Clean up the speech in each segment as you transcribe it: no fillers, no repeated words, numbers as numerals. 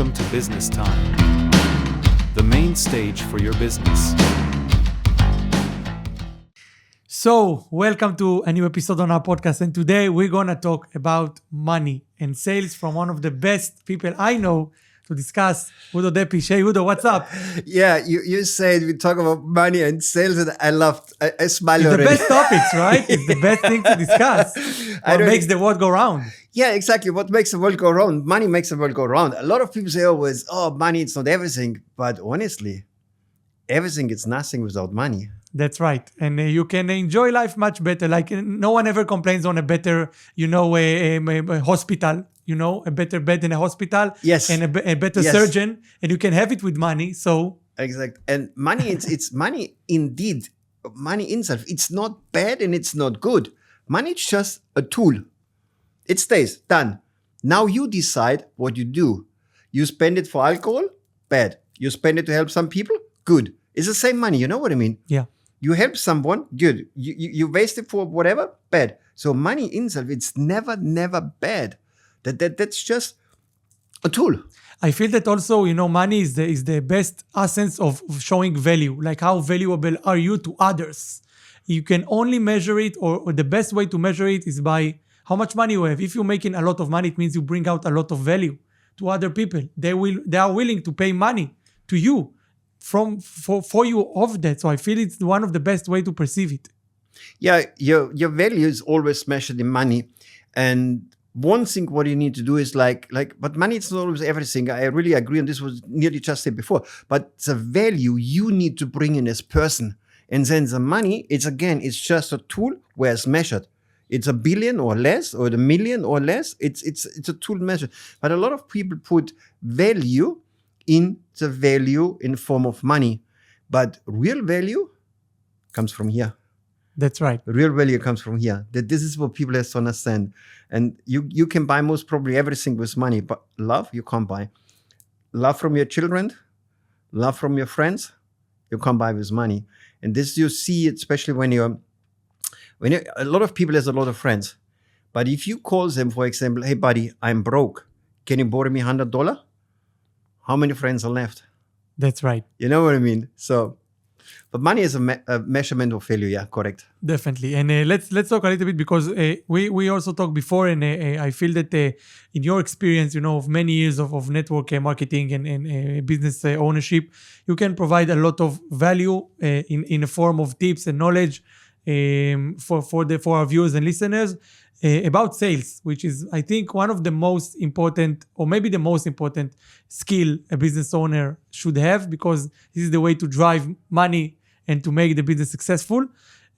Welcome to Business Time, the main stage for your business. So, welcome to a new episode on our podcast. And today we're going to talk about money and sales from one of the best people I know to discuss, Udo Deppisch. Hey, Udo, what's up? Yeah, you said we talk about money and sales, and I laughed. I smiled It's already. the best topics, right? It's the best thing to discuss. What makes the world go round. Yeah, exactly. What makes the world go round? Money makes the world go round. A lot of people say always, oh, money, it's not everything. But honestly, everything is nothing without money. That's right. And you can enjoy life much better. Like no one ever complains on a better, a hospital, a better bed in a hospital. Yes. And a better Yes. surgeon. And you can have it with money. So Exactly. And money, it's money indeed. Money itself, it's not bad and it's not good. Money is just a tool. It stays, done. Now you decide what you do. You spend it for alcohol? Bad. You spend it to help some people? Good. It's the same money, you know what I mean? yeah. You help someone, good. You waste it for whatever, bad. So money itself, it's never bad. That's just a tool. I feel that also, money is the best essence of showing value. Like how valuable are you to others? You can only measure it, or the best way to measure it is by how much money you have. If you're making a lot of money, it means you bring out a lot of value to other people. They are willing to pay money to you for you of that. So I feel it's one of the best way to perceive it. Yeah, your value is always measured in money. And one thing what you need to do is but money is not always everything. I really agree, and this was nearly just said before. But the value you need to bring in as person. And then the money, it's just a tool where it's measured. It's $1 billion or less, or $1 million or less. It's a tool measure. But a lot of people put value in the value in form of money. But real value comes from here. That's right. Real value comes from here. That this is what people have to understand. And you can buy most probably everything with money, but love you can't buy. Love from your children, love from your friends, you can't buy with money. And this you see, especially when a lot of people has a lot of friends. But if you call them, for example, hey buddy, I'm broke. Can you borrow me $100? How many friends are left? That's right. You know what I mean? So, but money is a measurement of value. Yeah, correct. Definitely. And let's talk a little bit, because we also talked before, and I feel that in your experience, of many years of network marketing and business ownership, you can provide a lot of value in a form of tips and knowledge for our viewers and listeners about sales, which is, I think, one of the most important, or maybe the most important skill a business owner should have, because this is the way to drive money and to make the business successful.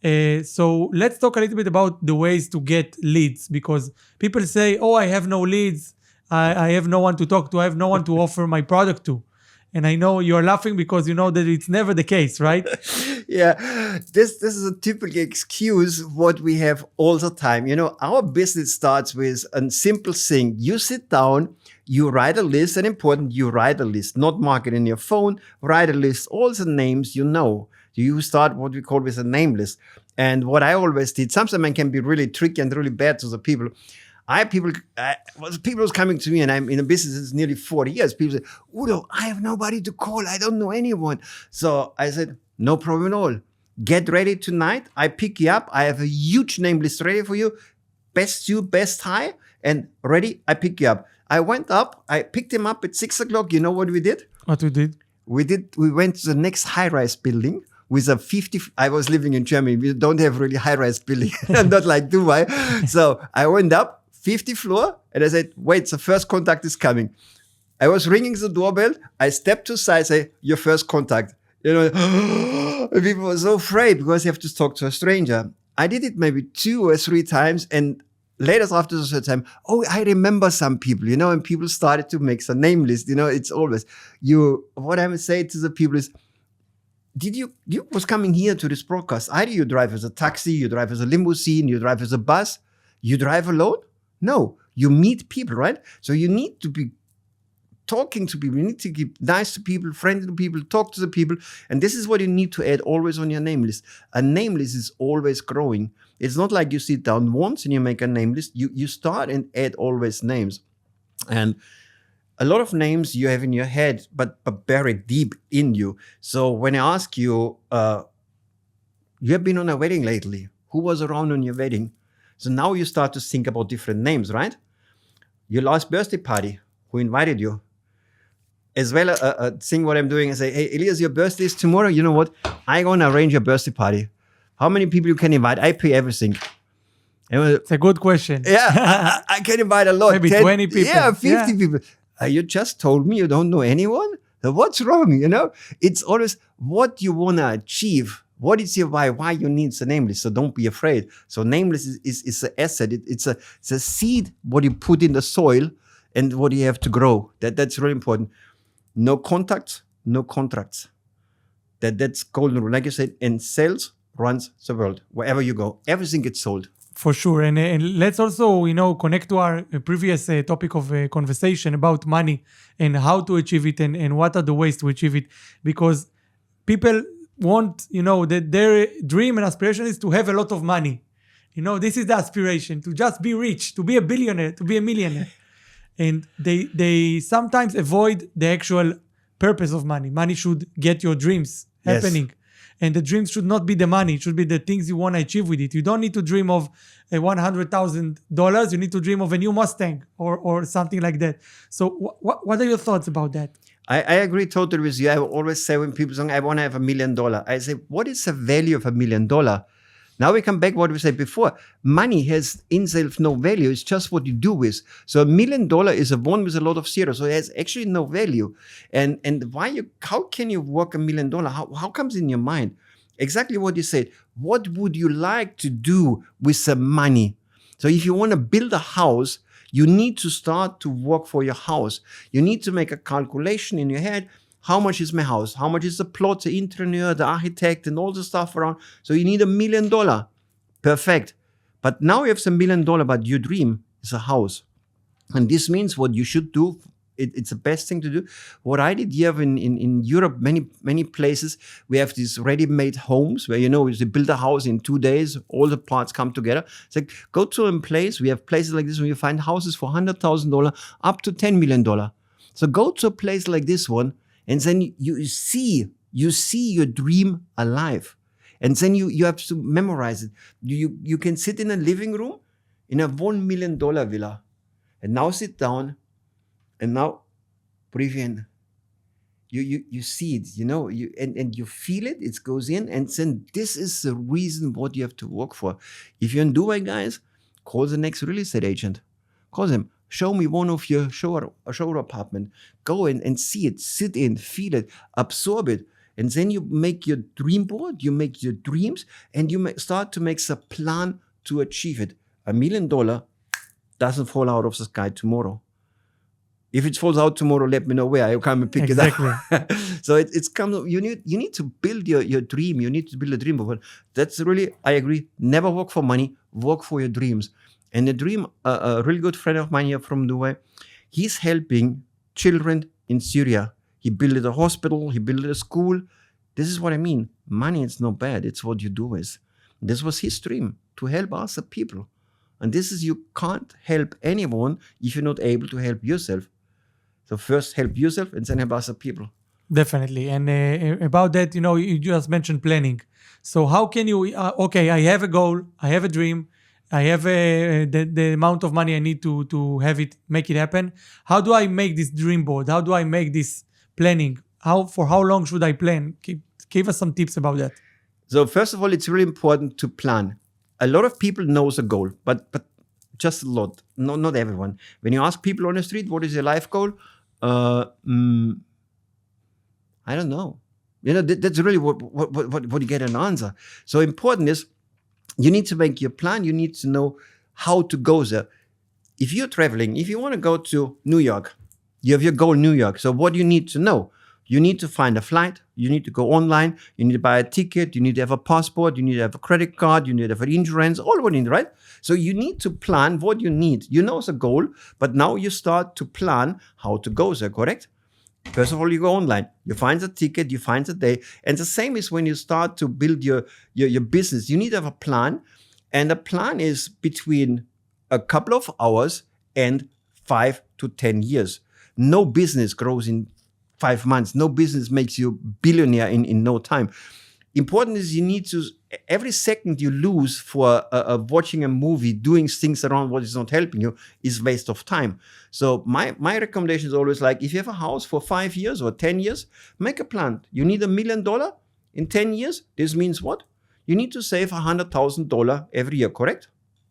So let's talk a little bit about the ways to get leads, because people say, oh, I have no leads. I have no one to talk to. I have no one to offer my product to. And I know you're laughing because you know that it's never the case, right? Yeah, this is a typical excuse what we have all the time. Our business starts with a simple thing. You sit down, you write a list, and important, you write a list, not mark it in your phone, write a list, all the names you know. You start what we call with a name list. And what I always did, sometimes it can be really tricky and really bad to the people. People was coming to me, and I'm in a business since nearly 40 years. People say, Udo, I have nobody to call. I don't know anyone. So I said, no problem at all. Get ready tonight. I pick you up. I have a huge name list ready for you. Best you, best high, and ready. I pick you up. I went up. I picked him up at 6 o'clock. You know what we did? What we did? We went to the next high-rise building with a 50. I was living in Germany. We don't have really high-rise building. Not like Dubai. So I went up. 50th floor, and I said, wait, the first contact is coming. I was ringing the doorbell. I stepped to the side, say, your first contact. People were so afraid because you have to talk to a stranger. I did it maybe 2 or 3 times, and later after the third time, oh, I remember some people, and people started to make a name list. It's always, what I would say to the people is, you was coming here to this broadcast, either you drive as a taxi, you drive as a limousine, you drive as a bus, you drive alone? No, you meet people, right? So you need to be talking to people. You need to be nice to people, friendly to people, talk to the people. And this is what you need to add always on your name list. A name list is always growing. It's not like you sit down once and you make a name list. You start and add always names. And a lot of names you have in your head, but buried deep in you. So when I ask you, you have been on a wedding lately. Who was around on your wedding? So now you start to think about different names, right? Your last birthday party, who invited you? As well, thing what I'm doing is say, hey, Elias, your birthday is tomorrow. You know what? I'm going to arrange a birthday party. How many people you can invite? I pay everything. It's a good question. Yeah, I can invite a lot. Maybe 20 people. Yeah, 50 people. You just told me you don't know anyone? What's wrong? It's always what you want to achieve. What is your why you need the nameless? So don't be afraid. So nameless is an asset. It's a seed what you put in the soil and what you have to grow. That's really important. No contacts, no contracts. That's golden rule. Like you said, and sales runs the world. Wherever you go, everything gets sold. For sure. And let's also, connect to our previous topic of conversation about money and how to achieve it and what are the ways to achieve it. Because people want, that their dream and aspiration is to have a lot of money. This is the aspiration, to just be rich, to be a billionaire, to be a millionaire. And they sometimes avoid the actual purpose of money. Money should get your dreams happening. Yes. And the dreams should not be the money. It should be the things you want to achieve with it. You don't need to dream of $100,000. You need to dream of a new Mustang or something like that. So what are your thoughts about that? I agree totally with you. I always say when people say, I want to have $1 million, I say, what is the value of $1 million? Now we come back to what we said before. Money has in itself no value. It's just what you do with. So $1 million is a one with a lot of zeros. So it has actually no value. And how can you work $1 million? How comes in your mind? Exactly what you said. What would you like to do with some money? So if you want to build a house, you need to start to work for your house. You need to make a calculation in your head. How much is my house? How much is the plot, the engineer, the architect, and all the stuff around? So you need $1 million. Perfect. But now you have $1 million, but your dream is a house. And this means what you should do, it's the best thing to do. What I did here in Europe, many places, we have these ready-made homes where, you build a house in 2 days, all the parts come together. It's like, go to a place, we have places like this where you find houses for $100,000 up to $10 million. So go to a place like this one, and then you see your dream alive. And then you have to memorize it. You can sit in a living room in a $1 million villa. And now sit down and now breathe in. You see it, and you feel it, it goes in. And then this is the reason what you have to work for. If you're in Dubai, guys, call the next real estate agent. Call them. Show me one of your show apartment. Go in and see it, sit in, feel it, absorb it. And then you make your dream board, you make your dreams, and you start to make a plan to achieve it. $1 million doesn't fall out of the sky tomorrow. If it falls out tomorrow, let me know where I come and pick it up. So it's come. You need to build your dream. You need to build a dream board. That's really, I agree. Never work for money. Work for your dreams. And the dream, a really good friend of mine here from Dubai, he's helping children in Syria. He built a hospital, he built a school. This is what I mean. Money is not bad. It's what you do with. This was his dream, to help other people. And this is, you can't help anyone if you're not able to help yourself. So first help yourself and then help other people. Definitely. And about that, you just mentioned planning. So how can you, okay, I have a goal, I have a dream, I have the amount of money I need to have it, make it happen. How do I make this dream board? How do I make this planning? For how long should I plan? Give us some tips about that. So first of all, it's really important to plan. A lot of people knows a goal, but just a lot. No, not everyone. When you ask people on the street, what is your life goal? I don't know. That's really what you get an answer. So important is, you need to make your plan. You need to know how to go there. If you're traveling, if you want to go to New York, you have your goal New York. So what you need to know, you need to find a flight. You need to go online. You need to buy a ticket. You need to have a passport. You need to have a credit card. You need to have an insurance. All what you need, right? So you need to plan what you need. You know the goal, but now you start to plan how to go there, correct? First of all, you go online, you find the ticket, you find the day. And the same is when you start to build your business. You need to have a plan. And a plan is between a couple of hours and 5 to 10 years. No business grows in 5 months. No business makes you billionaire in no time. Important is you need to, every second you lose for watching a movie, doing things around what is not helping you is waste of time. So my recommendation is always like, if you have a house for 5 years or 10 years, make a plan. You need $1 million in 10 years. This means what? You need to save $100,000 every year, correct?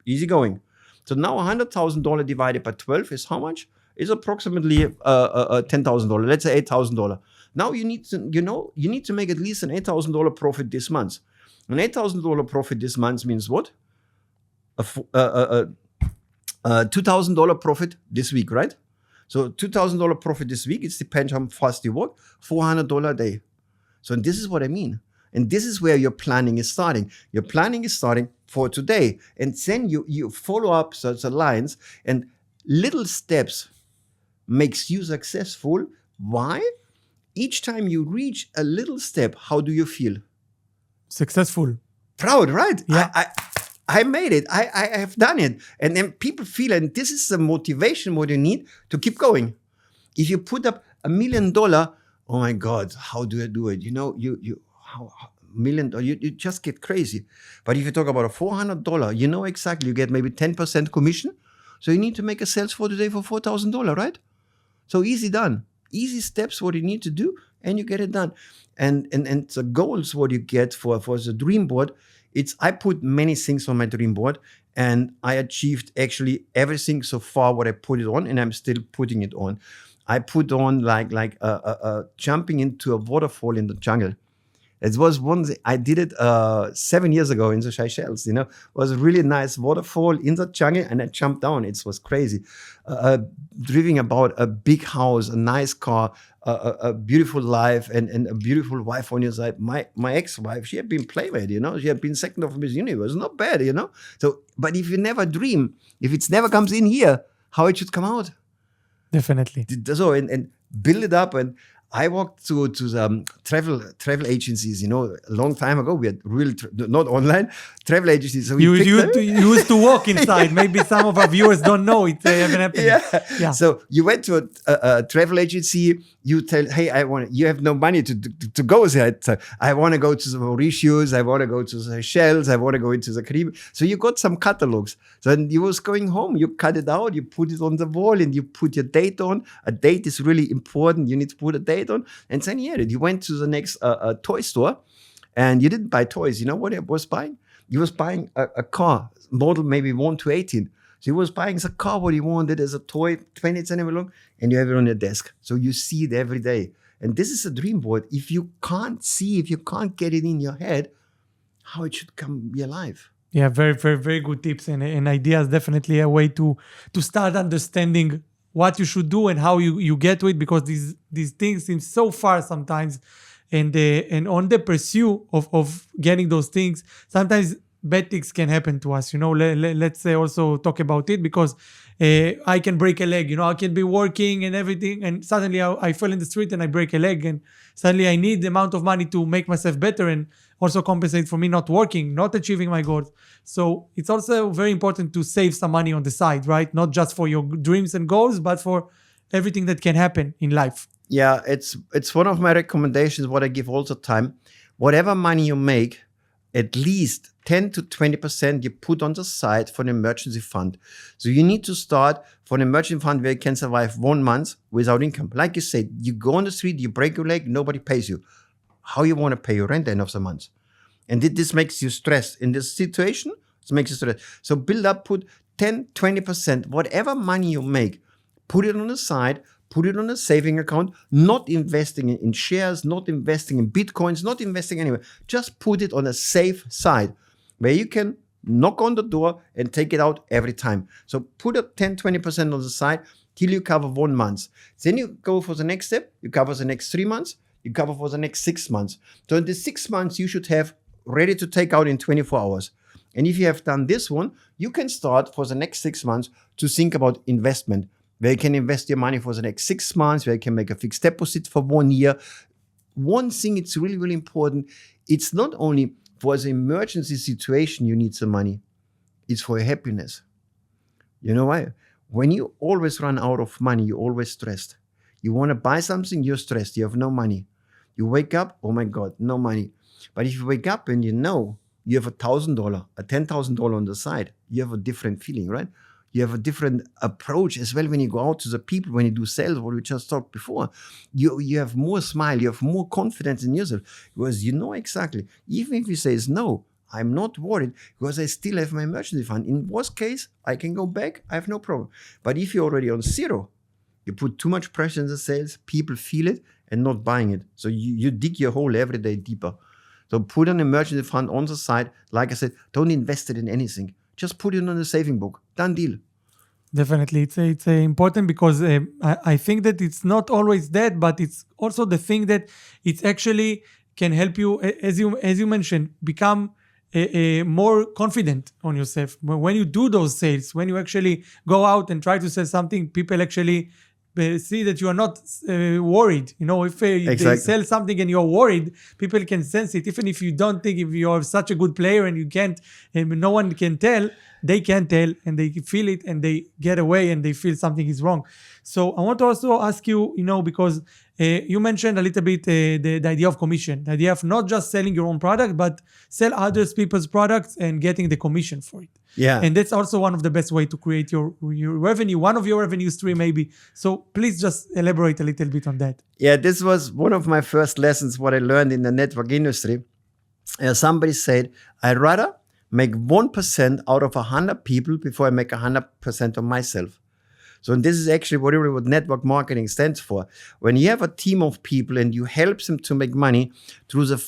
Easy going. So now $100,000 divided by 12 is how much? Is approximately $10,000. Let's say $8,000. Now you need to make at least an $8,000 profit this month. An $8,000 profit this month means what? $2,000 profit this week, right? So $2,000 profit this week. It depends how fast you work. $400 a day. So this is what I mean. And this is where your planning is starting. Your planning is starting for today. And then you follow up such lines, and little steps makes you successful. Why? Each time you reach a little step, how do you feel? Successful. Proud, right? Yeah. I made it. I have done it. And then people feel, and this is the motivation what you need to keep going. If you put up $1 million, oh my God, how do I do it? $1 million, you just get crazy. But if you talk about a $400, you know exactly, you get maybe 10% commission. So you need to make a sales for today for $4,000, right? So easy done. Easy steps what you need to do, and you get it done. And the goals what you get for the dream board, I put many things on my dream board, and I achieved actually everything so far what I put it on, and I'm still putting it on. I put on like jumping into a waterfall in the jungle. It was one thing, I did it 7 years ago in the Seychelles, It was a really nice waterfall in the jungle, and I jumped down. It was crazy. Driving about a big house, a nice car, a beautiful life, and a beautiful wife on your side. My ex-wife, she had been playmate, She had been second of Miss Universe. Not bad, So, but if you never dream, if it never comes in here, how it should come out? Definitely. So, and build it up. And I walked to the travel agencies, a long time ago. We had real, not online, travel agencies. So you used to walk inside. Maybe some of our viewers don't know it. They haven't happened. Yeah. So you went to a travel agency. You tell, hey, you have no money to go there. So I want to go to the Mauritius. I want to go to the Seychelles. I want to go into the Caribbean. So you got some catalogs. So then you was going home. You cut it out. You put it on the wall, and you put your date on. A date is really important. You need to put a date on. And then you went to the next toy store, and you didn't buy toys. You know what he was buying? He was buying a car, model maybe 1 to 18. So he was buying the car what he wanted as a toy, 20 centimeters long, and you have it on your desk. So you see it every day. And this is a dream board. If you can't get it in your head, how it should come be alive. Yeah, very, very, very good tips and ideas. Definitely a way to start understanding what you should do and how you get to it, because these things seem so far sometimes, and on the pursuit of getting those things, sometimes bad things can happen to us. Let's also talk about it, because I can break a leg. I can be working and everything, and suddenly I fell in the street and I break a leg, and suddenly I need the amount of money to make myself better and also compensate for me not working, not achieving my goals. So it's also very important to save some money on the side, right? Not just for your dreams and goals, but for everything that can happen in life. Yeah, it's one of my recommendations, what I give all the time. Whatever money you make, at least 10 to 20% you put on the side for an emergency fund. So you need to start for an emergency fund where you can survive 1 month without income. Like you said, you go on the street, you break your leg, nobody pays you. How you want to pay your rent at the end of the month? And this makes you stressed. In this situation, it makes you stressed. So build up, put 10, 20%, whatever money you make, put it on the side, put it on a saving account, not investing in shares, not investing in Bitcoins, not investing anywhere. Just put it on a safe side where you can knock on the door and take it out every time. So put a 10, 20% on the side till you cover 1 month. Then you go for the next step. You cover the next 3 months. You cover for the next 6 months. So in the 6 months, you should have ready to take out in 24 hours. And if you have done this one, you can start for the next 6 months to think about investment, where you can invest your money for the next 6 months, where you can make a fixed deposit for 1 year. One thing, it's really, really important. It's not only for the emergency situation you need some money. It's for your happiness. You know why? When you always run out of money, you're always stressed. You want to buy something, you're stressed. You have no money. You wake up, oh my God, no money. But if you wake up and you know you have $1,000, a $10,000 on the side, you have a different feeling, right? You have a different approach as well when you go out to the people, when you do sales, what we just talked before. You have more smile, you have more confidence in yourself because you know exactly. Even if you say no, I'm not worried because I still have my emergency fund. In worst case, I can go back, I have no problem. But if you're already on zero, you put too much pressure in the sales, people feel it and not buying it. So you dig your hole every day deeper. So put an emergency fund on the side. Like I said, don't invest it in anything. Just put it on a saving book. Done deal. Definitely. It's important because I think that it's not always that, but it's also the thing that it's actually can help you, as you mentioned, become more confident on yourself. When you do those sales, when you actually go out and try to sell something, people actually see that you are not worried. If they sell something and you're worried, people can sense it. Even if you don't think, if you're such a good player and you can't, and no one can tell, they can tell and they feel it and they get away and they feel something is wrong. So I want to also ask you, because you mentioned a little bit the idea of commission, the idea of not just selling your own product, but sell other people's products and getting the commission for it. Yeah. And that's also one of the best way to create your revenue, one of your revenue stream maybe. So please just elaborate a little bit on that. Yeah, this was one of my first lessons, what I learned in the network industry. Somebody said, I'd rather make 1% out of 100 people before I make 100% of myself. So this is actually what network marketing stands for. When you have a team of people and you help them to make money through the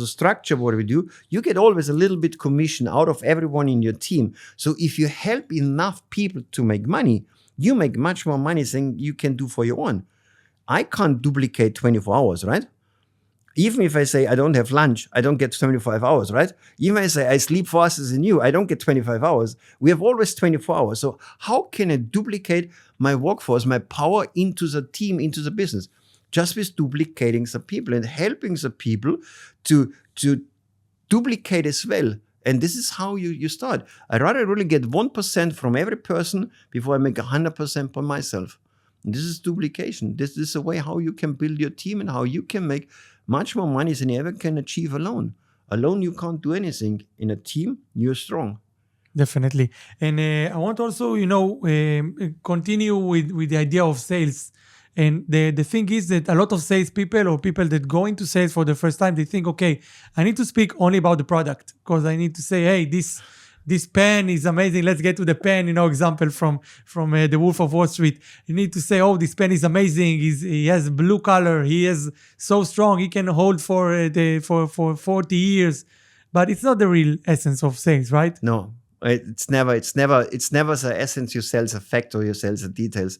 structure, what we do, you get always a little bit commission out of everyone in your team. So if you help enough people to make money, you make much more money than you can do for your own. I can't duplicate 24 hours, right? Even if I say I don't have lunch, I don't get 25 hours, right? Even if I say I sleep faster than you, I don't get 25 hours. We have always 24 hours. So how can I duplicate my workforce, my power into the team, into the business? Just with duplicating the people and helping the people to duplicate as well. And this is how you start. I'd rather really get 1% from every person before I make 100% for myself. And this is duplication. This is a way how you can build your team and how you can make much more money than you ever can achieve alone. Alone, you can't do anything. In a team, you're strong. Definitely. And I want also, continue with the idea of sales. And the thing is that a lot of salespeople or people that go into sales for the first time, they think, okay, I need to speak only about the product because I need to say, hey, this pen is amazing. Let's get to the pen, example from The Wolf of Wall Street. You need to say, oh, this pen is amazing. He has blue color. He is so strong. He can hold for 40 years. But it's not the real essence of sales, right? No, it's never the essence. You sell the fact or you sell the details.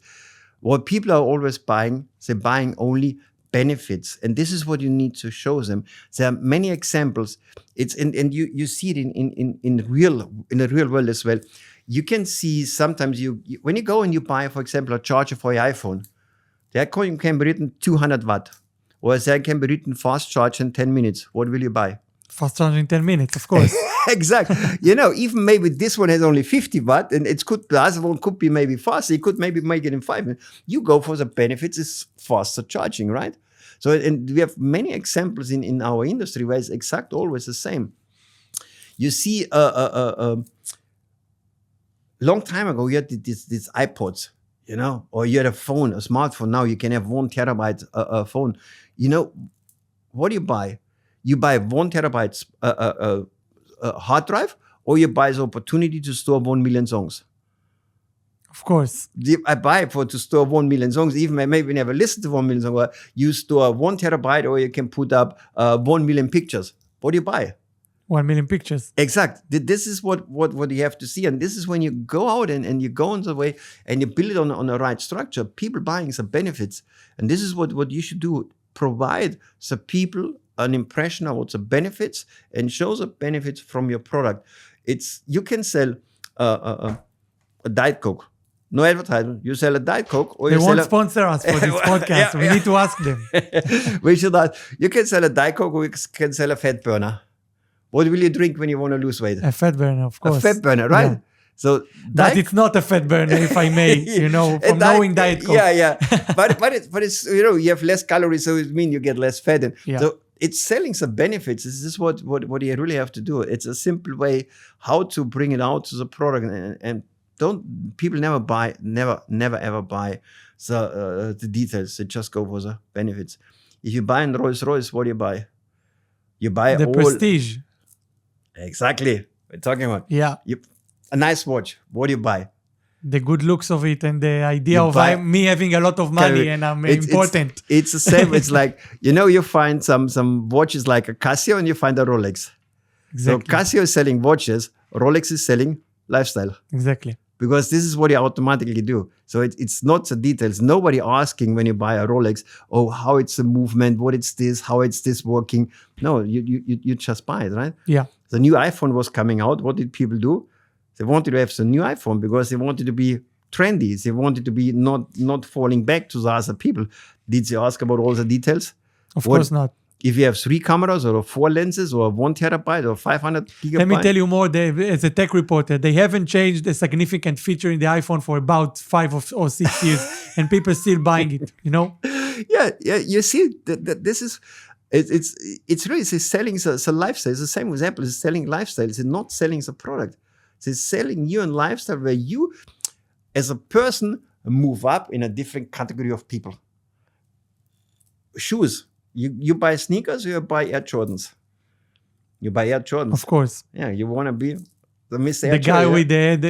What people are always buying, they're buying only benefits, and this is what you need to show them. There are many examples. And you see it in the real world as well. You can see sometimes when you go and you buy, for example, a charger for your iPhone, there can be written 200 watt, or there can be written fast charge in 10 minutes. What will you buy? Fast charge in 10 minutes, of course. Exactly. Even maybe this one has only 50 watt and the other one could be maybe faster. You could maybe make it in 5 minutes. You go for the benefits, it's faster charging, right? So, and we have many examples in our industry where it's always the same. You see, long time ago, you had these iPods, or you had a phone, a smartphone. Now you can have 1 terabyte phone. What do you buy? You buy 1 terabyte hard drive, or you buy the opportunity to store 1 million songs. Of course. I buy to store 1 million songs, even maybe never listen to 1 million songs. You store 1 terabyte, or you can put up 1 million pictures. What do you buy? 1 million pictures. Exactly. This is what you have to see. And this is when you go out and you go on the way and you build it on the right structure, people buying some benefits. And this is what you should do. Provide the people an impression of what the benefits and show the benefits from your product. You can sell a Diet Coke. No advertisement. You sell a Diet Coke, or they you won't sponsor us for this podcast. We need to ask them. We should ask. You can sell a Diet Coke, or you can sell a fat burner. What will you drink when you want to lose weight? A fat burner, of course. A fat burner, right? Yeah. So But it's not a fat burner, if I may, from And knowing Diet Coke. Yeah. but it's you have less calories, so it means you get less fat. And Yeah. so it's selling some benefits. This is what you really have to do. It's a simple way how to bring it out to the product, and don't people never ever buy the details. They just go for the benefits. If you buy a Rolls Royce, what do you buy? You buy The all prestige. exactly. We're talking about Yeah. a nice watch. What do you buy? The good looks of it and the idea You of buy- me having a lot of money and I'm important. It's the same. It's like you find some watches like a Casio and you find a Rolex. Exactly. So Casio is selling watches, Rolex is selling lifestyle, Exactly. because this is what you automatically do. So it's not the details. Nobody asking when you buy a Rolex, oh, how it's the movement, what it's this, how it's this working. No, you just buy it, right? Yeah. The new iPhone was coming out. What did people do? They wanted to have the new iPhone because they wanted to be trendy. They wanted to be not falling back to the other people. Did they ask about all the details? Of course not. If you have 3 cameras or 4 lenses or 1 terabyte or 500 gigabyte. Let me tell you more. As a tech reporter, they haven't changed a significant feature in the iPhone for about 5 or 6 years, and people still buying it. Yeah. You see, this is it's really selling the lifestyle. It's the same with Apple. It's selling lifestyle. It's not selling the product. It's selling you a lifestyle where you, as a person, move up in a different category of people. Shoes. You buy sneakers or you buy Air Jordans? You buy Air Jordans. Of course. Yeah, you want to be the Mr. Air The guy Jordan, with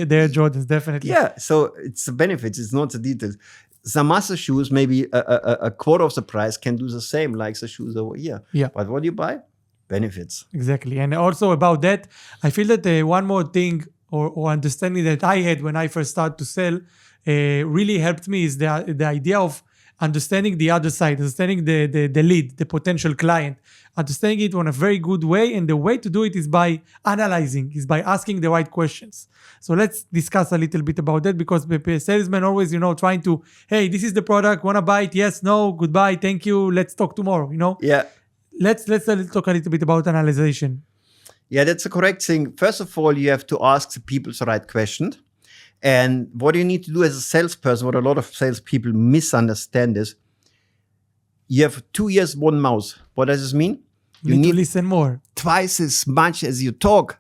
the Air Jordans, definitely. Yeah, so it's the benefits, it's not the details. Some other shoes, maybe a quarter of the price, can do the same like the shoes over here. Yeah. But what do you buy? Benefits. Exactly. And also about that, I feel that one more thing or understanding that I had when I first started to sell really helped me is the idea of understanding the other side, understanding the lead, the potential client, understanding it in a very good way. And the way to do it is by analyzing, is by asking the right questions. So let's discuss a little bit about that, because the salesman always, trying to, hey, this is the product, want to buy it? Yes, no, goodbye, thank you, let's talk tomorrow, Yeah. Let's talk a little bit about analyzation. Yeah, that's a correct thing. First of all, you have to ask the people the right question. And what you need to do as a salesperson, what a lot of salespeople misunderstand is, you have 2 ears, 1 mouth. What does this mean? You need to listen more. Twice as much as you talk.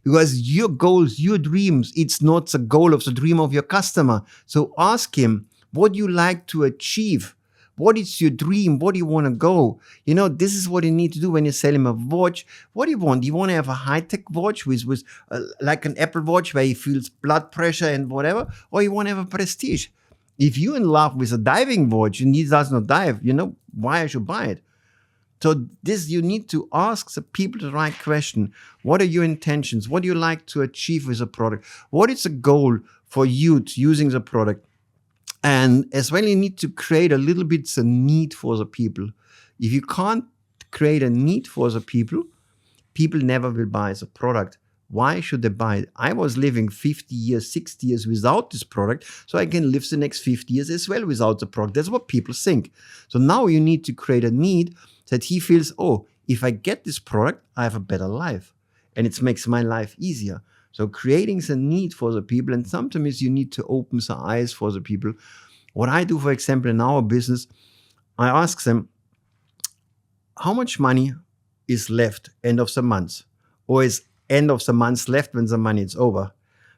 Because your goals, your dreams, it's not the goal of the dream of your customer. So ask him, what do you like to achieve? What is your dream? What do you want to go? This is what you need to do when you sell him a watch. What do you want? Do you want to have a high-tech watch with like an Apple Watch where he feels blood pressure and whatever? Or you want to have a prestige? If you're in love with a diving watch and he does not dive, why I should buy it? So you need to ask the people the right question. What are your intentions? What do you like to achieve with a product? What is the goal for you to using the product? And as well, you need to create a little bit the need for the people. If you can't create a need for the people never will buy the product. Why should they buy it? I was living 50 years, 60 years without this product, so I can live the next 50 years as well without the product. That's what people think. So now you need to create a need that he feels, oh, if I get this product, I have a better life. And it makes my life easier. So creating the need for the people, and sometimes you need to open the eyes for the people. What I do, for example, in our business, I ask them, how much money is left end of the month? Or is end of the month left when the money is over?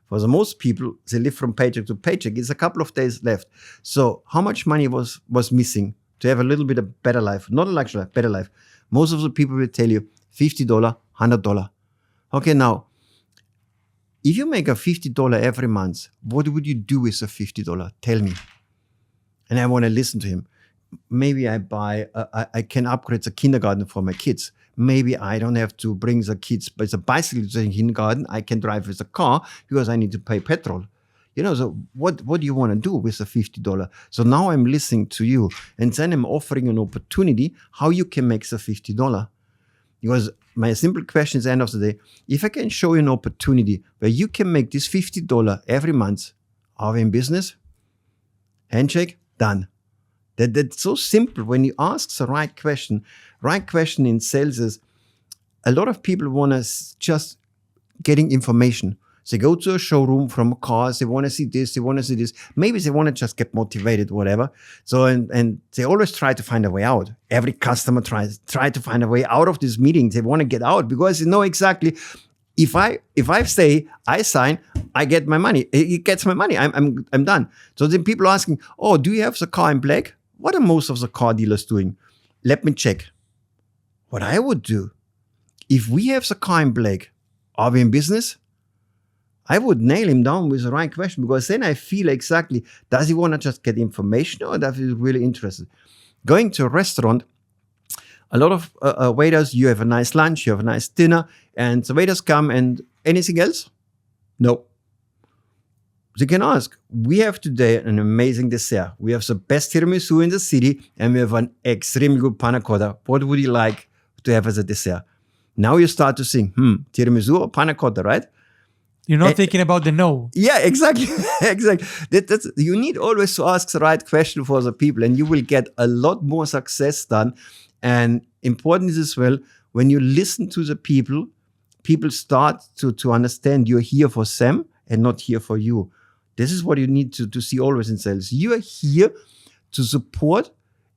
For the most people, they live from paycheck to paycheck. It's a couple of days left. So how much money was missing to have a little bit of better life? Not a luxury life, better life. Most of the people will tell you $50, $100. Okay, now, if you make a $50 every month, what would you do with the $50? Tell me. And I want to listen to him. Maybe I can upgrade the kindergarten for my kids. Maybe I don't have to bring the kids by the bicycle to the kindergarten. I can drive with a car because I need to pay petrol. So what do you want to do with the $50? So now I'm listening to you, and then I'm offering an opportunity how you can make the $50. Because my simple question is, at the end of the day, if I can show you an opportunity where you can make this $50 every month, are we in business? Handshake, done. That's so simple. When you ask the right question in sales is, a lot of people want to just getting information. They go to a showroom from cars. They want to see this. They want to see this. Maybe they want to just get motivated, whatever. So, and they always try to find a way out. Every customer try to find a way out of this meeting. They want to get out because they know exactly, if I say, I sign, I get my money. It gets my money. I'm done. So then people are asking, oh, do you have the car in black? What are most of the car dealers doing? Let me check. What I would do, if we have the car in black, are we in business? I would nail him down with the right question, because then I feel exactly, does he want to just get information or does he really interested? Going to a restaurant, a lot of waiters, you have a nice lunch, you have a nice dinner, and the waiters come and anything else? No. They can ask, we have today an amazing dessert. We have the best tiramisu in the city and we have an extremely good panna cotta. What would you like to have as a dessert? Now you start to think, tiramisu or panna cotta, right? You're not thinking about the no. Yeah, exactly. Exactly. You need always to ask the right question for the people, and you will get a lot more success done. And important is as well, when you listen to the people start to understand you're here for them and not here for you. This is what you need to see always in sales. You are here to support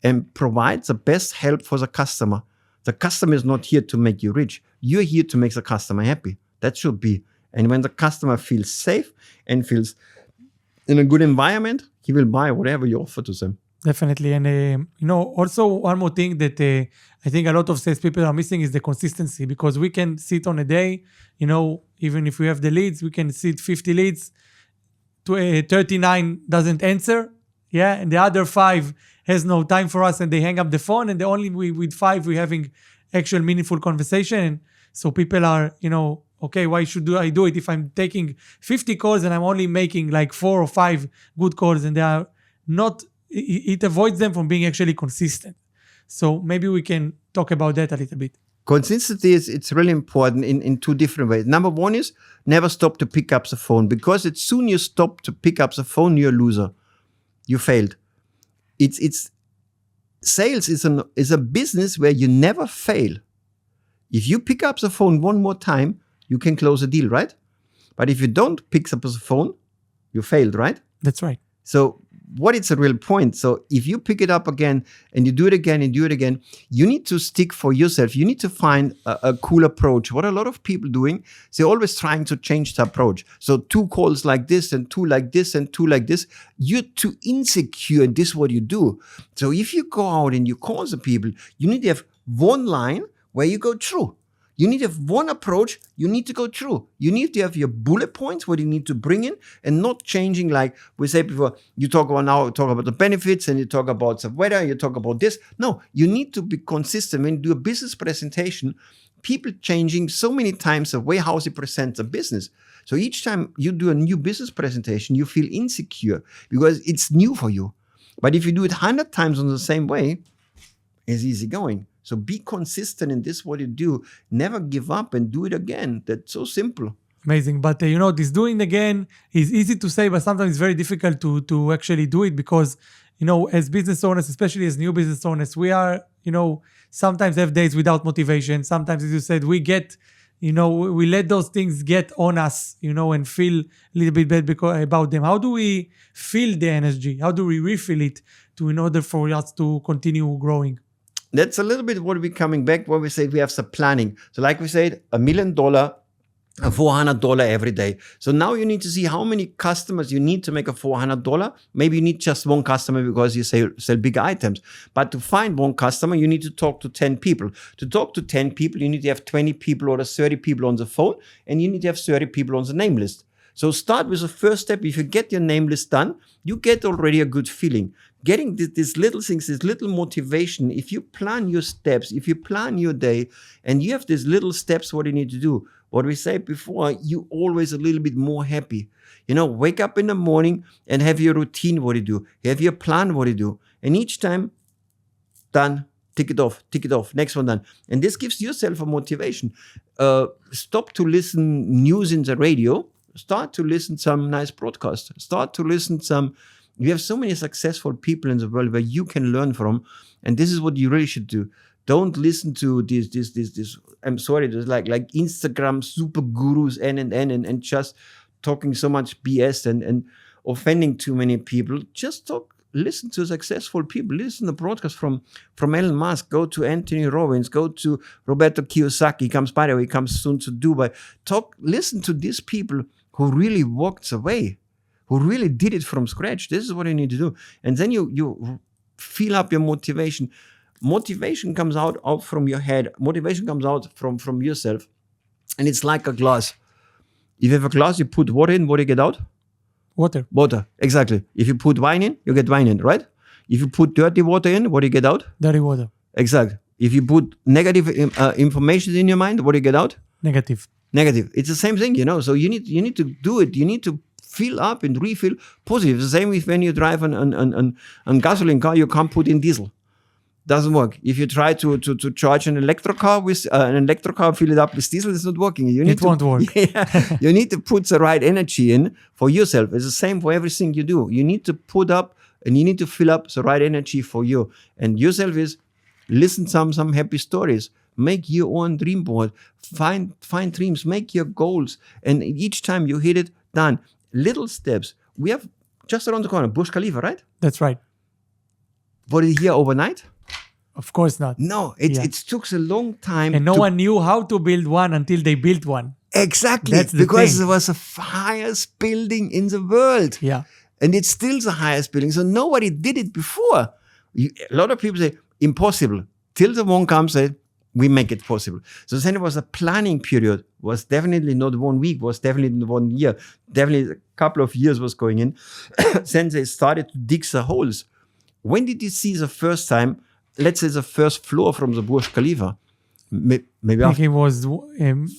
and provide the best help for the customer. The customer is not here to make you rich. You're here to make the customer happy. That should be. And when the customer feels safe and feels in a good environment, he will buy whatever you offer to them. Definitely. And, also one more thing that I think a lot of salespeople are missing is the consistency, because we can sit on a day, even if we have the leads, we can sit 50 leads, 39 doesn't answer. Yeah. And the other 5 has no time for us and they hang up the phone, and the only with 5, we're having actual meaningful conversation. And so people are, okay, why should I do it if I'm taking 50 calls and I'm only making like 4 or 5 good calls, and they are not, it avoids them from being actually consistent. So maybe we can talk about that a little bit. Consistency it's really important in 2 different ways. Number 1 is never stop to pick up the phone, because as soon you stop to pick up the phone, you're a loser. You failed. It's sales is a business where you never fail. If you pick up the phone one more time, you can close a deal, right? But if you don't pick up the phone, you failed, right? That's right. So what is the real point? So if you pick it up again and you do it again and do it again, you need to stick for yourself. You need to find a cool approach. What a lot of people doing, they're always trying to change the approach. So 2 calls like this and 2 like this and 2 like this. You're too insecure and this is what you do. So if you go out and you call the people, you need to have one line where you go through. You need to have one approach you need to go through. You need to have your bullet points, what you need to bring in, and not changing like we said before. You talk about the benefits and you talk about the weather, you talk about this. No, you need to be consistent. When you do a business presentation, people changing so many times the way how they present the business. So each time you do a new business presentation, you feel insecure because it's new for you. But if you do it 100 times on the same way, it's easy going. So be consistent in this, what you do. Never give up and do it again. That's so simple. Amazing. But, this doing again is easy to say, but sometimes it's very difficult to actually do it because, as business owners, especially as new business owners, we are, sometimes have days without motivation. Sometimes, as you said, we get, we let those things get on us, and feel a little bit bad about them. How do we feel the energy? How do we refill it in order for us to continue growing? That's a little bit what we're coming back when we say we have some planning. So like we said, $1 million, $400 every day. So now you need to see how many customers you need to make a $400. Maybe you need just one customer because you sell bigger items. But to find one customer, you need to talk to 10 people. To talk to 10 people, you need to have 20 people or 30 people on the phone, and you need to have 30 people on the name list. So start with the first step. If you get your name list done, you get already a good feeling. Getting these little things, this little motivation, if you plan your steps, if you plan your day, and you have these little steps, what you need to do, what we said before, you always a little bit more happy. Wake up in the morning and have your routine, what you do. Have your plan, what you do. And each time, done, tick it off, next one done. And this gives yourself a motivation. Stop to listen news in the radio. Start to listen some nice broadcast. Start to listen you have so many successful people in the world where you can learn from. And this is what you really should do. Don't listen to this. I'm sorry, there's like Instagram super gurus and just talking so much BS and offending too many people. Just listen to successful people. Listen to broadcasts from Elon Musk. Go to Anthony Robbins. Go to Roberto Kiyosaki. By the way, he comes soon to Dubai. Listen to these people who really walked away, who really did it from scratch. This is what you need to do. And then you fill up your motivation. Motivation comes out from your head. Motivation comes out from yourself. And it's like a glass. If you have a glass, you put water in, what do you get out? Water, exactly. If you put wine in, you get wine in, right? If you put dirty water in, what do you get out? Dirty water. Exactly. If you put negative information in your mind, what do you get out? Negative. It's the same thing, So you need to do it. You need to fill up and refill positive. The same with when you drive an gasoline car, you can't put in diesel. Doesn't work. If you try to charge an electric car, fill it up with diesel, it's not working. It won't work. Yeah, you need to put the right energy in for yourself. It's the same for everything you do. You need to put up and you need to fill up the right energy for you. And yourself is listen to some happy stories. Make your own dream board. Find dreams. Make your goals. And each time you hit it, done. Little steps. We have just around the corner, Burj Khalifa, right? That's right. Was it here overnight? Of course not. No, it took a long time. And no one knew how to build one until they built one. Exactly. Because it was the highest building in the world. Yeah. And it's still the highest building. So nobody did it before. A lot of people say, impossible. Till the one comes, we make it possible. So then it was a planning period. Was definitely not 1 week. Was definitely not 1 year. Definitely a couple of years was going in. Then they started to dig the holes. When did you see the first time, let's say the first floor from the Burj Khalifa? Maybe I think it was 4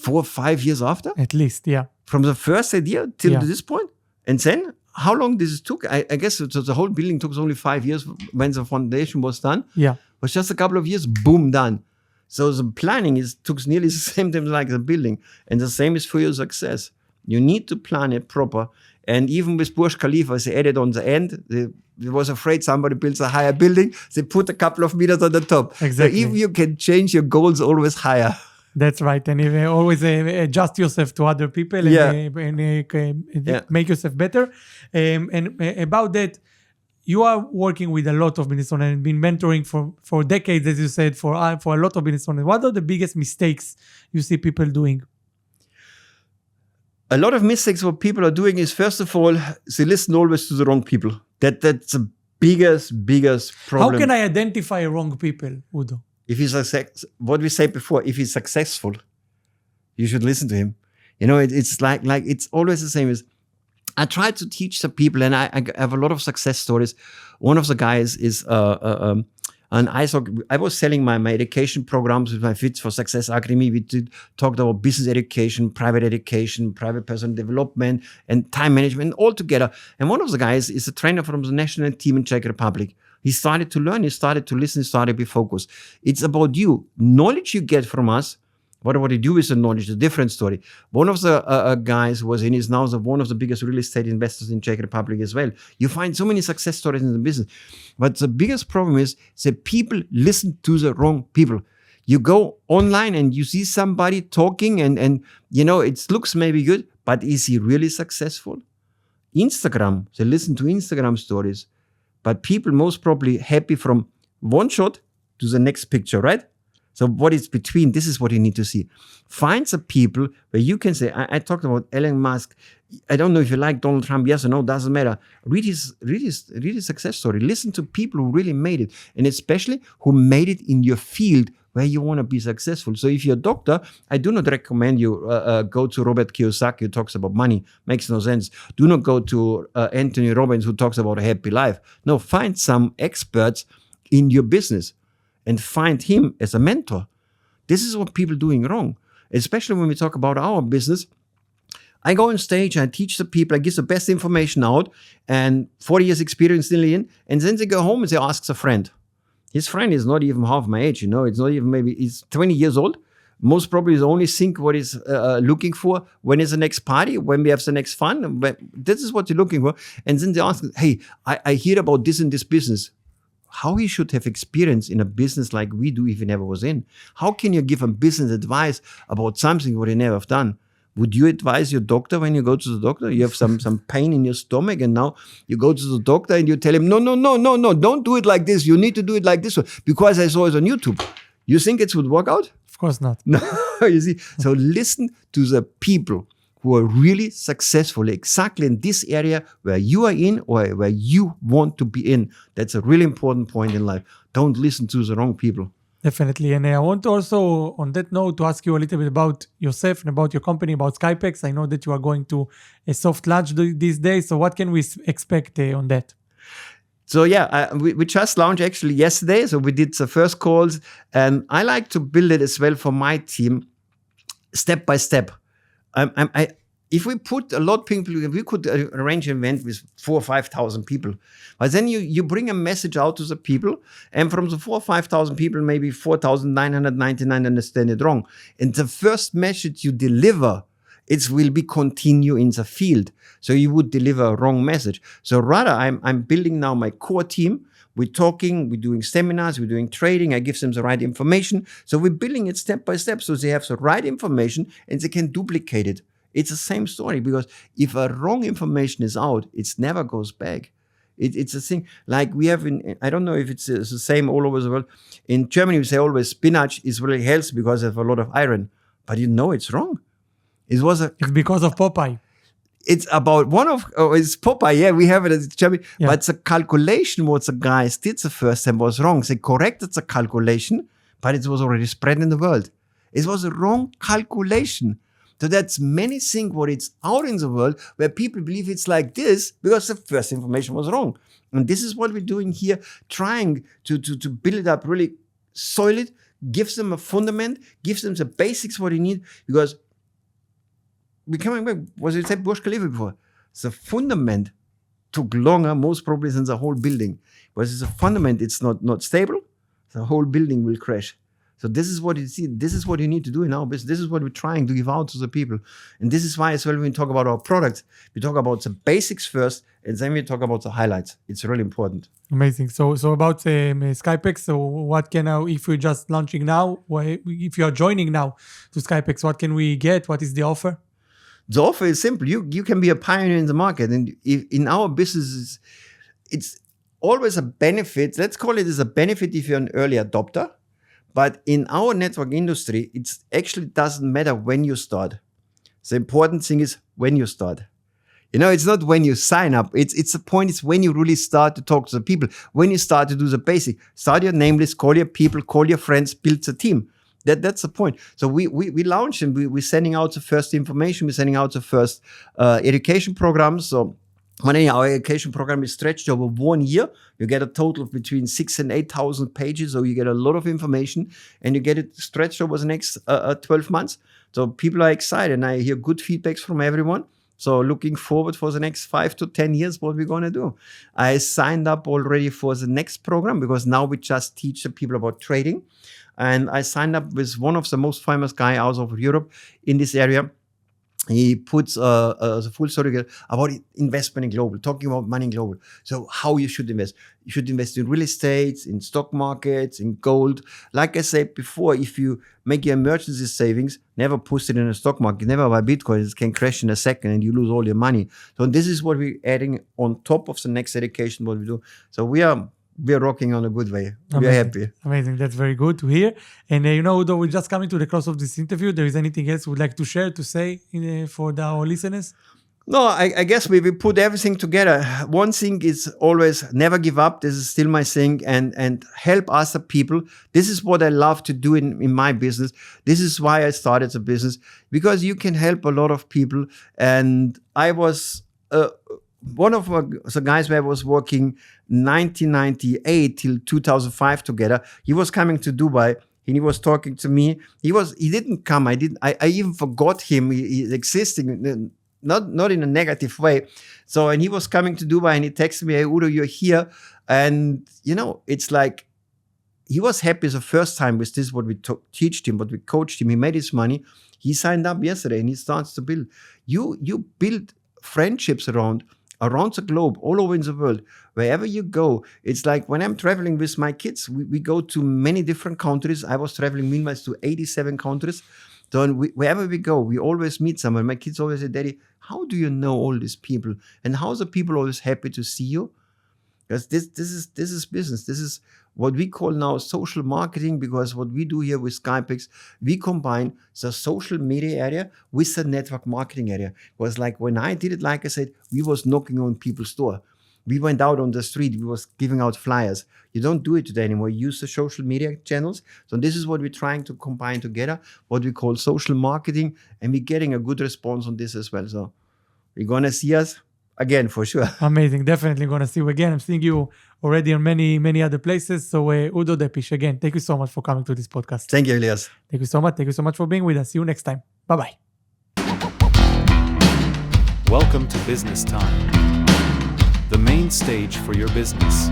or 5 years after? At least, yeah. From the first idea till this point? And then, how long this took? I guess the whole building took only 5 years when the foundation was done. Yeah. It was just a couple of years, boom, done. So the planning took nearly the same time like the building. And the same is for your success. You need to plan it proper. And even with Burj Khalifa, they added on the end, they was afraid somebody builds a higher building. They put a couple of meters on the top. Exactly. So if you can change your goals always higher. That's right. And if you always adjust yourself to other people and make yourself better. And about that, you are working with a lot of business owners and been mentoring for decades, as you said, for a lot of business owners. What are the biggest mistakes you see people doing? A lot of mistakes what people are doing is, first of all, they listen always to the wrong people. That's the biggest problem. How can I identify wrong people, Udo? If he's what we said before, if he's successful, you should listen to him. It's like it's always the same. I try to teach the people, and I have a lot of success stories. One of the guys is an ice hockey. I was selling my education programs with my Fit for Success Academy. We talked about business education, private personal development, and time management all together. And one of the guys is a trainer from the national team in Czech Republic. He started to learn, he started to listen, he started to be focused. It's about you. Knowledge you get from us. What you do with the knowledge is a different story. One of the guys is now one of the biggest real estate investors in Czech Republic as well. You find so many success stories in the business. But the biggest problem is that people listen to the wrong people. You go online and you see somebody talking and it looks maybe good, but is he really successful? Instagram, they listen to Instagram stories. But people most probably happy from one shot to the next picture, right? So what is between, this is what you need to see. Find the people where you can say, I talked about Elon Musk. I don't know if you like Donald Trump, yes or no, doesn't matter. Read his success story. Listen to people who really made it, and especially who made it in your field where you want to be successful. So if you're a doctor, I do not recommend you go to Robert Kiyosaki, who talks about money. Makes no sense. Do not go to Anthony Robbins, who talks about a happy life. No, find some experts in your business and find him as a mentor. This is what people are doing wrong, especially when we talk about our business. I go on stage, I teach the people, I give the best information out, and 40 years experience nearly in, and then they go home and they ask a friend. His friend is not even half my age, it's not even, maybe he's 20 years old. Most probably is only think what he's looking for, when is the next party, when we have the next fun. But this is what you're looking for. And then they ask, hey, I hear about this in this business. how he should have experience in a business like we do if he never was in. How can you give him business advice about something what he never have done? Would you advise your doctor when you go to the doctor? You have some pain in your stomach and now you go to the doctor and you tell him, no, don't do it like this. You need to do it like this one because I saw it on YouTube. You think it would work out? Of course not. No, you see. So listen to the people who are really successful exactly in this area where you are in or where you want to be in. That's a really important point in life. Don't listen to the wrong people. Definitely. And I want to also, on that note, to ask you a little bit about yourself and about your company, about Skypex. I know that you are going to a soft launch these days. So what can we expect on that? So yeah, we just launched actually yesterday. So we did the first calls and I like to build it as well for my team step by step. If we put a lot of people, we could arrange an event with 4,000 or 5,000 people. But then you bring a message out to the people, and from the 4,000 or 5,000 people, maybe 4,999 understand it wrong. And the first message you deliver, it will be continue in the field. So you would deliver a wrong message. So rather, I'm building now my core team. We're talking, we're doing seminars, we're doing trading. I give them the right information. So we're building it step by step so they have the right information and they can duplicate it. It's the same story because if a wrong information is out, it never goes back. It's a thing like we have I don't know if it's the same all over the world. In Germany, we say always spinach is really healthy because of a lot of iron. But it's wrong. It's because of Popeye. It's about it's Popeye, yeah, we have it in Germany. Yeah. But the calculation what the guys did the first time was wrong. They corrected the calculation, but it was already spread in the world. It was a wrong calculation. So that's many things what it's out in the world where people believe it's like this because the first information was wrong. And this is what we're doing here, trying to build it up really solid, gives them a fundament, gives them the basics what they need because we coming back, was it said Burj Khalifa before? The fundament took longer, most probably than the whole building. Because it's a fundament, it's not stable, the whole building will crash. So this is what you see. This is what you need to do in our business. This is what we're trying to give out to the people. And this is why as well when we talk about our products, we talk about the basics first, and then we talk about the highlights. It's really important. Amazing. So about Skypex, so what can if we're just launching now, if you are joining now to Skypex, what can we get? What is the offer? The offer is simple. You can be a pioneer in the market. And in our business, it's always a benefit. Let's call it as a benefit if you're an early adopter. But in our network industry, it actually doesn't matter when you start. The important thing is when you start. It's not when you sign up. It's the point is when you really start to talk to the people, when you start to do the basic. Start your name list, call your people, call your friends, build the team. That's the point. So we launched and we're sending out the first information. We're sending out the first education programs. So when our education program is stretched over 1 year, you get a total of between 6,000 and 8,000 pages. So you get a lot of information and you get it stretched over the next 12 months. So people are excited and I hear good feedbacks from everyone. So looking forward for the next 5 to 10 years, what we're going to do. I signed up already for the next program because now we just teach the people about trading. And I signed up with one of the most famous guy out of Europe in this area. He puts the full story about investment in global, talking about money in global. So how you should invest. You should invest in real estate, in stock markets, in gold. Like I said before, if you make your emergency savings, never put it in a stock market, never buy Bitcoin. It can crash in a second and you lose all your money. So this is what we're adding on top of the next education, what we do. So we are rocking on a good way. Amazing. We are happy. Amazing. That's very good to hear. And Udo, we're just coming to the close of this interview. There is anything else we'd like to share, to say for our listeners? No, I guess we put everything together. One thing is always never give up. This is still my thing. And help other people. This is what I love to do in my business. This is why I started the business. Because you can help a lot of people. And I was... one of the guys where I was working 1998 till 2005 together, he was coming to Dubai and he was talking to me. He didn't come. I even forgot him. He's existing, not in a negative way. So, and he was coming to Dubai and he texted me, "Hey, Udo, you're here." And, it's like, he was happy the first time with this, what we teach him, what we coached him. He made his money. He signed up yesterday and he starts to build. You build friendships around around the globe, all over in the world, wherever you go. It's like when I'm traveling with my kids, we go to many different countries. I was traveling meanwhile to 87 countries. So wherever we go, we always meet someone. My kids always say, Daddy, how do you know all these people? And how are the people always happy to see you? Because this is business. This is what we call now social marketing, because what we do here with Skypex, we combine the social media area with the network marketing area. Because like when I did it, like I said, we was knocking on people's door. We went out on the street, we was giving out flyers. You don't do it today anymore. You use the social media channels. So this is what we're trying to combine together, what we call social marketing, and we're getting a good response on this as well. So you're gonna see us again for sure. Amazing. Definitely going to see you again. I'm seeing you already in many, many other places. So Udo Deppisch, again, thank you so much for coming to this podcast. Thank you, Elias. Thank you so much. Thank you so much for being with us. See you next time. Bye-bye. Welcome to Business Time, the main stage for your business.